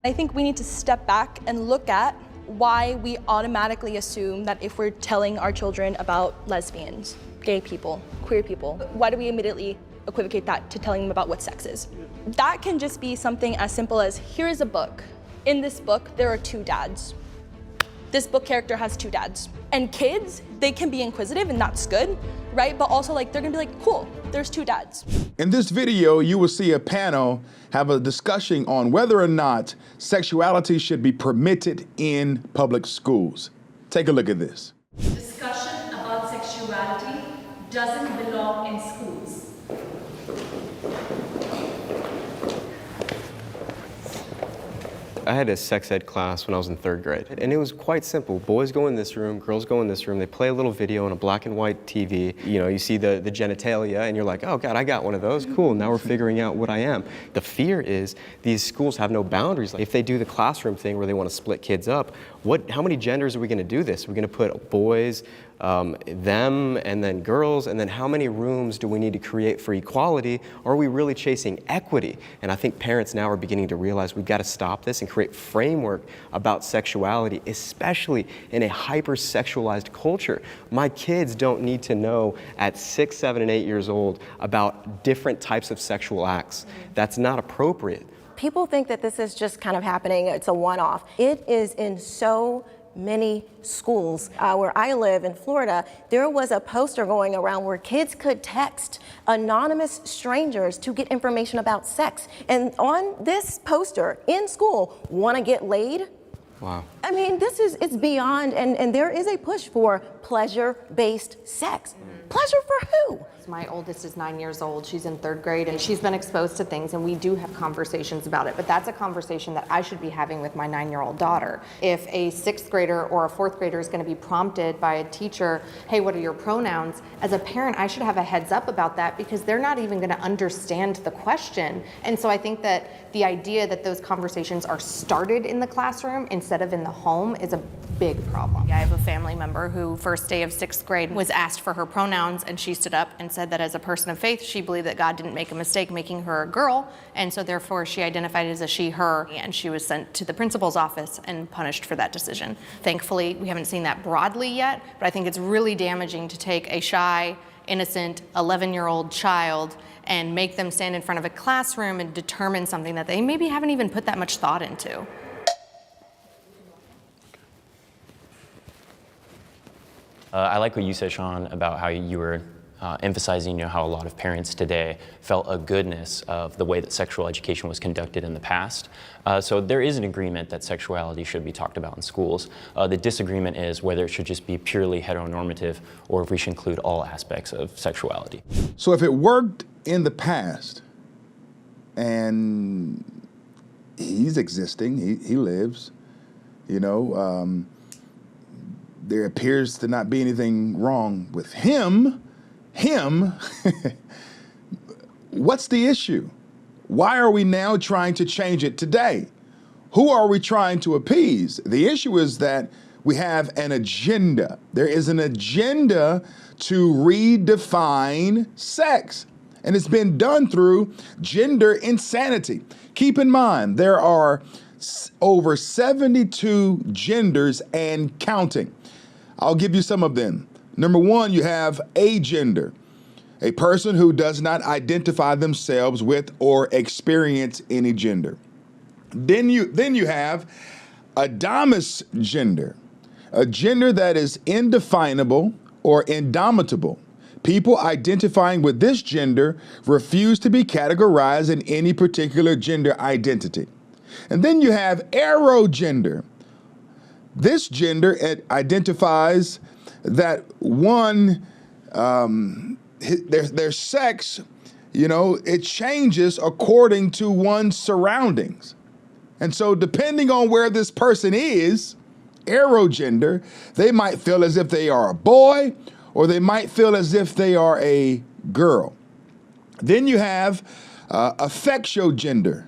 I think we need to step back and look at why we automatically assume that if we're telling our children about lesbians, gay people, queer people, why do we immediately equivocate that to telling them about what sex is? That can just be something as simple as, here is a book. In this book, there are two dads. This book character has two dads. And kids, they can be inquisitive and that's good, right? But also like, they're gonna be like, cool, there's two dads. In this video, you will see a panel have a discussion on whether or not sexuality should be permitted in public schools. Take a look at this. Discussion about sexuality doesn't belong in schools. I had a sex ed class when I was in 3rd grade, and it was quite simple. Boys go in this room, girls go in this room, they play a little video on a black and white TV. You know, you see the genitalia, and you're like, oh God, I got one of those, cool, now we're figuring out what I am. The fear is these schools have no boundaries. Like, if they do the classroom thing where they want to split kids up, how many genders are we gonna do this? We're gonna put boys, them, and then girls, and then how many rooms do we need to create for equality? Or are we really chasing equity? And I think parents now are beginning to realize we've got to stop this and create framework about sexuality, especially in a hyper-sexualized culture. My kids don't need to know at 6, 7, and 8 years old about different types of sexual acts. That's not appropriate. People think that this is just kind of happening, it's a one-off. It is in so many schools. Where I live in Florida, there was a poster going around where kids could text anonymous strangers to get information about sex. And on this poster in school, want to get laid? Wow. I mean, it's beyond, and there is a push for pleasure-based sex. Pleasure for who? My oldest is 9 years old. She's in 3rd grade and she's been exposed to things, and we do have conversations about it, but that's a conversation that I should be having with my 9-year-old daughter. If a 6th grader or a 4th grader is going to be prompted by a teacher, hey, what are your pronouns? As a parent, I should have a heads up about that because they're not even going to understand the question. And so I think that the idea that those conversations are started in the classroom instead of in the home is a big problem. I have a family member who first day of 6th grade was asked for her pronouns, and she stood up and said that as a person of faith, she believed that God didn't make a mistake making her a girl, and so therefore she identified as a she, her, and she was sent to the principal's office and punished for that decision. Thankfully, we haven't seen that broadly yet, but I think it's really damaging to take a shy, innocent 11-year-old child and make them stand in front of a classroom and determine something that they maybe haven't even put that much thought into. I like what you said, Sean, about how you were emphasizing, how a lot of parents today felt a goodness of the way that sexual education was conducted in the past. So there is an agreement that sexuality should be talked about in schools. The disagreement is whether it should just be purely heteronormative or if we should include all aspects of sexuality. So if it worked in the past, and he's existing, he lives, there appears to not be anything wrong with him, what's the issue? Why are we now trying to change it today? Who are we trying to appease? The issue is that we have an agenda. There is an agenda to redefine sex, and it's been done through gender insanity. Keep in mind, there are over 72 genders and counting. I'll give you some of them. Number one, you have agender, a person who does not identify themselves with or experience any gender. Then you have Adamus gender, a gender that is indefinable or indomitable. People identifying with this gender refuse to be categorized in any particular gender identity. And then you have arogender. This gender identifies that one, their sex, it changes according to one's surroundings. And so depending on where this person is, arogender, they might feel as if they are a boy, or they might feel as if they are a girl. Then you have affectio-gender.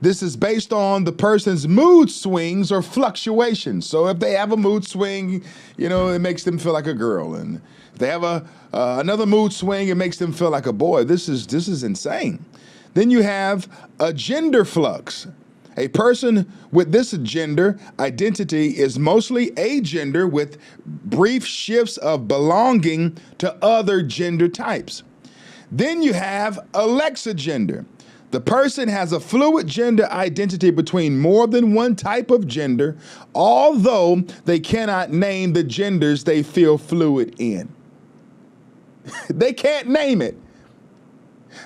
This is based on the person's mood swings or fluctuations. So if they have a mood swing, it makes them feel like a girl. And if they have another mood swing, it makes them feel like a boy. This is insane. Then you have a gender flux. A person with this gender identity is mostly agender with brief shifts of belonging to other gender types. Then you have alexigender. The person has a fluid gender identity between more than one type of gender, although they cannot name the genders they feel fluid in. They can't name it.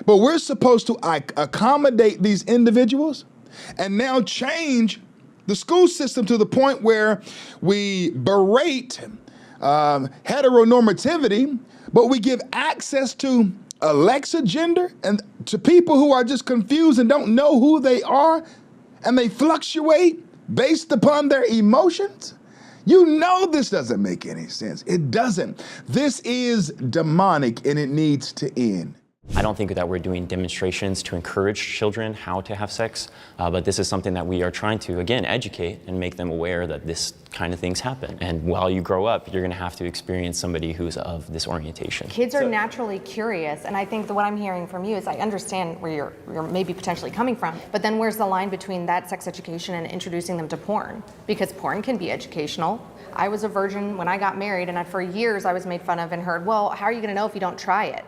But we're supposed to accommodate these individuals and now change the school system to the point where we berate heteronormativity, but we give access to alexigender and to people who are just confused and don't know who they are, and they fluctuate based upon their emotions. You know this doesn't make any sense. It doesn't. This is demonic and it needs to end. I don't think that we're doing demonstrations to encourage children how to have sex, but this is something that we are trying to, again, educate and make them aware that this kind of things happen. And while you grow up, you're going to have to experience somebody who's of this orientation. Kids are naturally curious, and I think that what I'm hearing from you is I understand where you're maybe potentially coming from, but then where's the line between that sex education and introducing them to porn? Because porn can be educational. I was a virgin when I got married, and for years I was made fun of and heard, well, how are you going to know if you don't try it?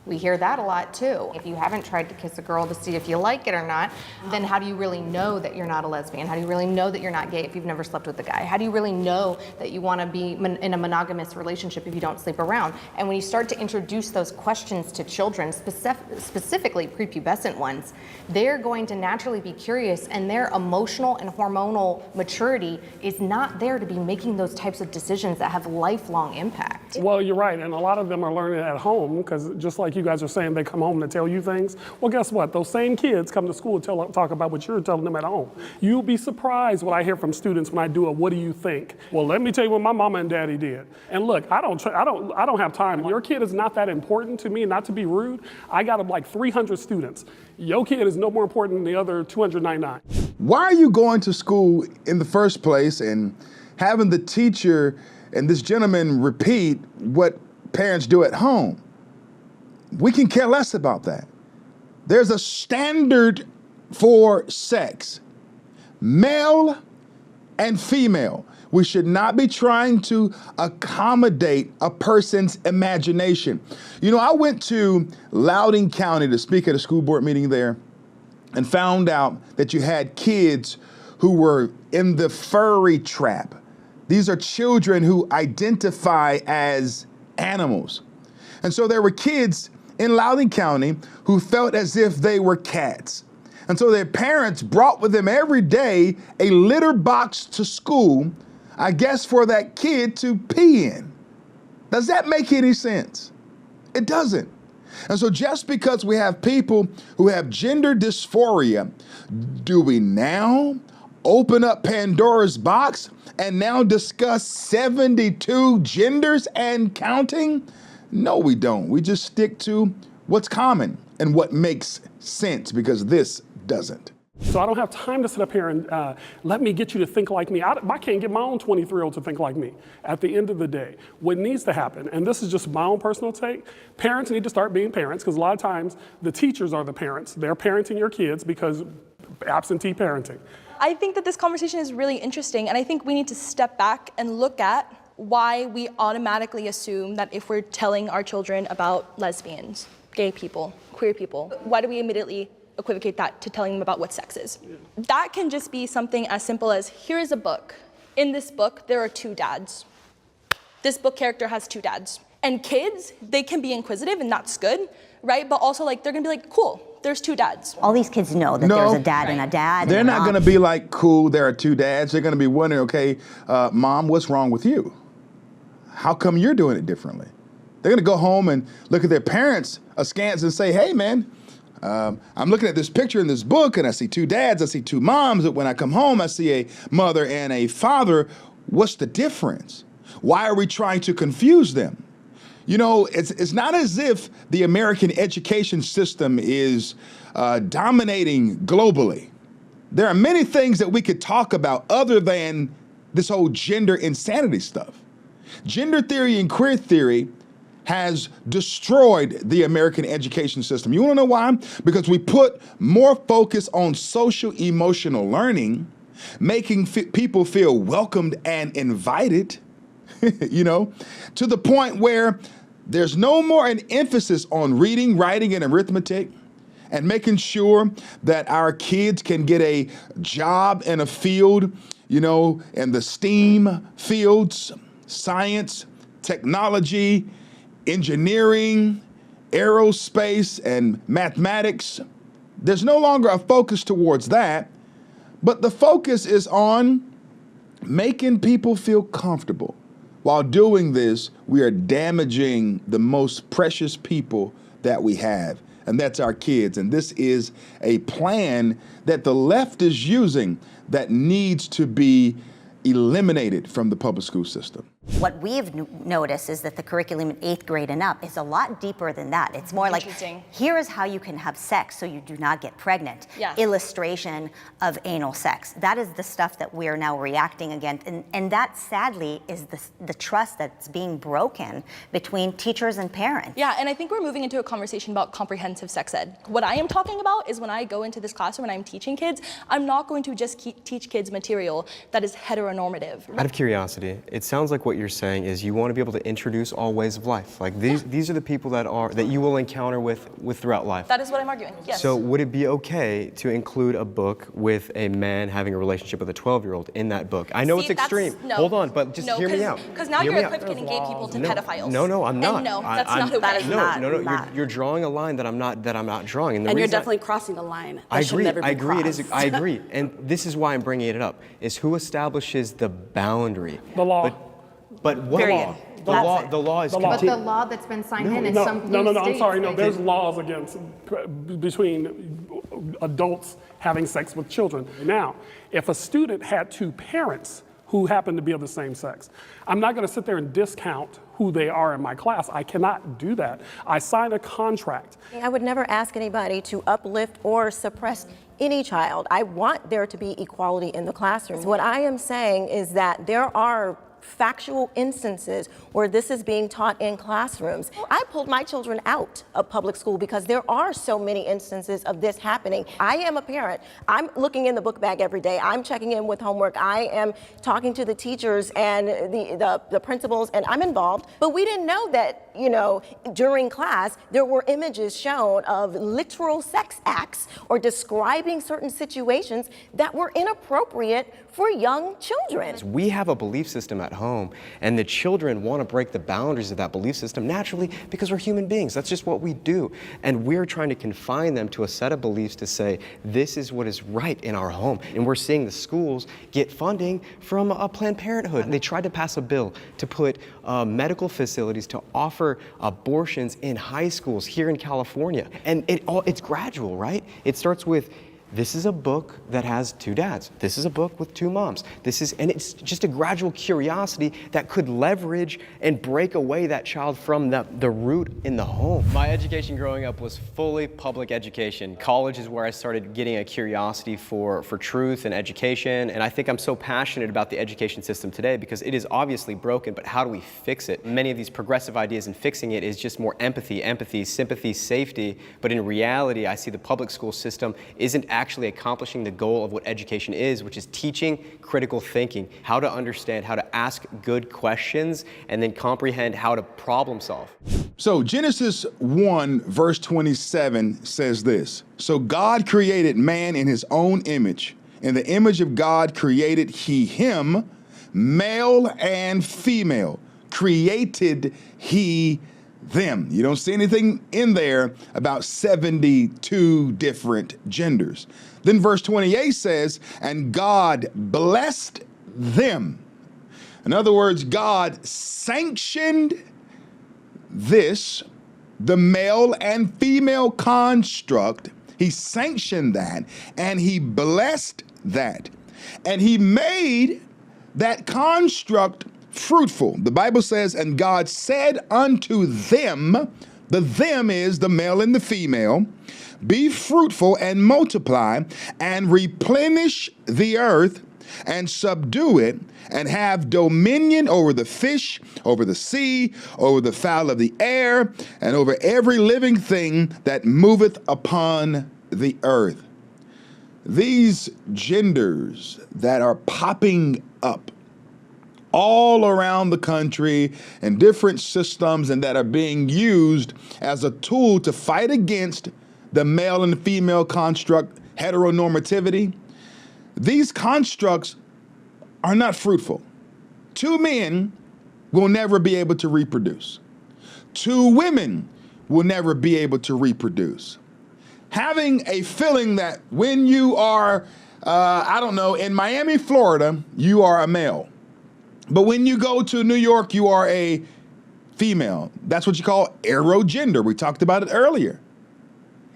We hear that a lot too. If you haven't tried to kiss a girl to see if you like it or not, then how do you really know that you're not a lesbian? How do you really know that you're not gay if you've never slept with a guy? How do you really know that you want to be in a monogamous relationship if you don't sleep around? And when you start to introduce those questions to children, specifically prepubescent ones, they're going to naturally be curious, and their emotional and hormonal maturity is not there to be making those types of decisions that have lifelong impact. Well, you're right, and a lot of them are learning at home, because just like you guys are saying, they come home to tell you things. Well, guess what? Those same kids come to school to talk about what you're telling them at home. You'll be surprised what I hear from students when I do a "What do you think?" Well, let me tell you what my mama and daddy did. And look, I don't have time. Your kid is not that important to me. Not to be rude, I got like 300 students. Your kid is no more important than the other 299. Why are you going to school in the first place and having the teacher and this gentleman repeat what parents do at home? We can care less about that. There's a standard for sex, male and female. We should not be trying to accommodate a person's imagination. You know, I went to Loudoun County to speak at a school board meeting there and found out that you had kids who were in the furry trap. These are children who identify as animals. And so there were kids in Loudoun County who felt as if they were cats. And so their parents brought with them every day a litter box to school, I guess for that kid to pee in. Does that make any sense? It doesn't. And so just because we have people who have gender dysphoria, do we now open up Pandora's box and now discuss 72 genders and counting? No, we don't. We just stick to what's common and what makes sense, because this doesn't. So I don't have time to sit up here and let me get you to think like me. I can't get my own 23-year-old to think like me. At the end of the day, what needs to happen, and this is just my own personal take, parents need to start being parents, because a lot of times the teachers are the parents. They're parenting your kids because absentee parenting. I think that this conversation is really interesting, and I think we need to step back and look at why we automatically assume that if we're telling our children about lesbians, gay people, queer people, why do we immediately equivocate that to telling them about what sex is? That can just be something as simple as, here's a book. In this book, there are two dads. This book character has two dads. And kids, they can be inquisitive, and that's good, right? But also, like, they're gonna be like, cool, there's two dads. All these kids know that there's a dad and a dad. They're not gonna be like, cool, there are two dads. They're gonna be wondering, okay, Mom, what's wrong with you? How come you're doing it differently? They're gonna go home and look at their parents askance and say, hey man, I'm looking at this picture in this book and I see two dads, I see two moms. When I come home, I see a mother and a father. What's the difference? Why are we trying to confuse them? You know, it's not as if the American education system is dominating globally. There are many things that we could talk about other than this whole gender insanity stuff. Gender theory and queer theory has destroyed the American education system. You want to know why? Because we put more focus on social emotional learning, making people feel welcomed and invited, you know, to the point where there's no more an emphasis on reading, writing, and arithmetic, and making sure that our kids can get a job in a field, you know, in the STEAM fields, science, technology, engineering, aerospace, and mathematics. There's no longer a focus towards that, but the focus is on making people feel comfortable. While doing this, we are damaging the most precious people that we have, and that's our kids. And this is a plan that the left is using that needs to be eliminated from the public school system. What we've noticed is that the curriculum in 8th grade and up is a lot deeper than that. It's more like, here is how you can have sex so you do not get pregnant. Yeah. Illustration of anal sex. That is the stuff that we are now reacting against. And that, sadly, is the trust that's being broken between teachers and parents. Yeah, and I think we're moving into a conversation about comprehensive sex ed. What I am talking about is when I go into this classroom and I'm teaching kids, I'm not going to just teach kids material that is heteronormative. Out of curiosity, it sounds like what you're saying is you want to be able to introduce all ways of life. Like these are the people that you will encounter with throughout life. That is what I'm arguing, yes. So would it be okay to include a book with a man having a relationship with a 12-year-old in that book? I know it's extreme. No, hold on, but just hear me out. Because now you're equivocating gay people to pedophiles. No, I'm not. And no, that's not the way. No, you're drawing a line that I'm not drawing. And you're definitely crossing the line. I agree. I agree. And this is why I'm bringing it up, is who establishes the boundary. The law. But what law? The law is. But the law that's been signed in some blue No, states. I'm sorry. No, there's laws against between adults having sex with children. Now, if a student had 2 parents who happen to be of the same sex, I'm not going to sit there and discount who they are in my class. I cannot do that. I signed a contract. I would never ask anybody to uplift or suppress any child. I want there to be equality in the classroom. What I am saying is that there are factual instances where this is being taught in classrooms. I pulled my children out of public school because there are so many instances of this happening. I am a parent. I'm looking in the book bag every day. I'm checking in with homework. I am talking to the teachers and the principals, and I'm involved. But we didn't know that, you know, during class, there were images shown of literal sex acts or describing certain situations that were inappropriate for young children. We have a belief system at home, and the children want to break the boundaries of that belief system naturally because we're human beings. That's just what we do. And we're trying to confine them to a set of beliefs to say, this is what is right in our home. And we're seeing the schools get funding from Planned Parenthood. They tried to pass a bill to put medical facilities to offer abortions in high schools here in California. And it's gradual, right? It starts with, this is a book that has 2 dads. This is a book with 2 moms. And it's just a gradual curiosity that could leverage and break away that child from the root in the home. My education growing up was fully public education. College is where I started getting a curiosity for truth and education. And I think I'm so passionate about the education system today because it is obviously broken, but how do we fix it? Many of these progressive ideas in fixing it is just more empathy, sympathy, safety. But in reality, I see the public school system isn't actually accomplishing the goal of what education is, which is teaching critical thinking, how to understand, how to ask good questions, and then comprehend how to problem solve. So Genesis 1 verse 27 says this: so God created man in his own image. In the image of God created he him, male and female created he them. You don't see anything in there about 72 different genders. Then verse 28 says, and God blessed them. In other words, God sanctioned this, the male and female construct. He sanctioned that, and he blessed that. And he made that construct fruitful. The Bible says, and God said unto them, the them is the male and the female, be fruitful and multiply and replenish the earth and subdue it, and have dominion over the fish, over the sea, over the fowl of the air, and over every living thing that moveth upon the earth. These genders that are popping up all around the country and different systems, and that are being used as a tool to fight against the male and female construct, heteronormativity, these constructs are not fruitful. Two men will never be able to reproduce. Two women will never be able to reproduce. Having a feeling that when you are, in Miami, Florida, you are a male. But when you go to New York, you are a female. That's what you call aerogender. We talked about it earlier.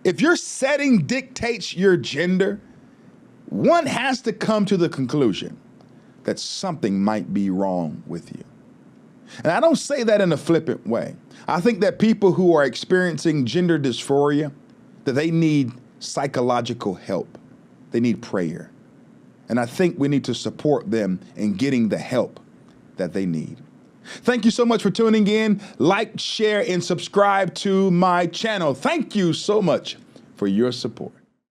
If your setting dictates your gender, one has to come to the conclusion that something might be wrong with you. And I don't say that in a flippant way. I think that people who are experiencing gender dysphoria, that they need psychological help. They need prayer. And I think we need to support them in getting the help that they need. Thank you so much for tuning in. Like, share, and subscribe to my channel. Thank you so much for your support.